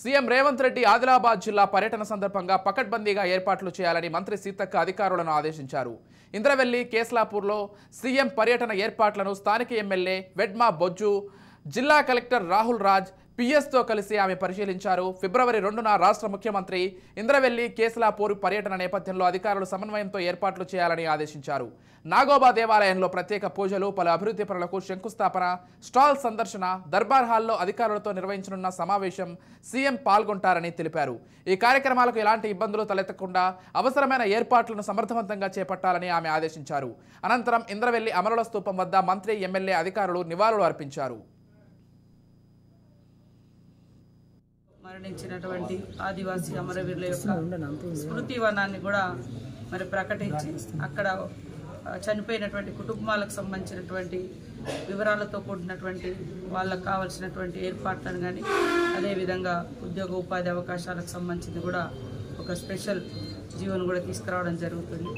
CM Revanth Reddy Adilabad జిల్లా పర్యటన సందర్భంగా పకడ్బందీగా ఏర్పాట్లు చేయాలని మంత్రి సీతక్క అధికారులను ఆదేశించారు. ఇంద్రవెల్లి, కేస్లాపూర్లో సీఎం పర్యటన ఏర్పాట్లను స్థానిక ఎమ్మెల్యే వెడ్మా బొజ్జు, జిల్లా కలెక్టర్ రాహుల్ రాజ్, పిఎస్తో కలిసి ఆమె పరిశీలించారు. ఫిబ్రవరి 2న రాష్ట్ర ముఖ్యమంత్రి ఇంద్రవెల్లి, కేస్లాపూర్ పర్యటన నేపథ్యంలో అధికారులు సమన్వయంతో ఏర్పాట్లు చేయాలని ఆదేశించారు. నాగోబా దేవాలయంలో ప్రత్యేక పూజలు, పలు అభివృద్ధి పనులకు శంకుస్థాపన, స్టాల్ సందర్శన, దర్బార్ హాల్లో అధికారులతో నిర్వహించనున్న సమావేశం సీఎం పాల్గొంటారని తెలిపారు. ఈ కార్యక్రమాలకు ఎలాంటి ఇబ్బందులు తలెత్తకుండా అవసరమైన ఏర్పాట్లను సమర్థవంతంగా చేపట్టాలని ఆమె ఆదేశించారు. అనంతరం ఇంద్రవెల్లి అమరుల స్తూపం వద్ద మంత్రి, ఎమ్మెల్యే అధికారులు నివాళులు అర్పించారు. మరణించినటువంటి ఆదివాసీ అమరవీరుల యొక్క స్మృతి వనాన్ని కూడా ప్రకటించి అక్కడ చనిపోయినటువంటి కుటుంబాలకు సంబంధించినటువంటి వివరాలతో కూడినటువంటి వాళ్ళకు కావాల్సినటువంటి ఏర్పాట్లను కానీ అదేవిధంగా ఉద్యోగ ఉపాధి అవకాశాలకు సంబంధించింది కూడా ఒక స్పెషల్ జీవోను కూడా తీసుకురావడం జరుగుతుంది.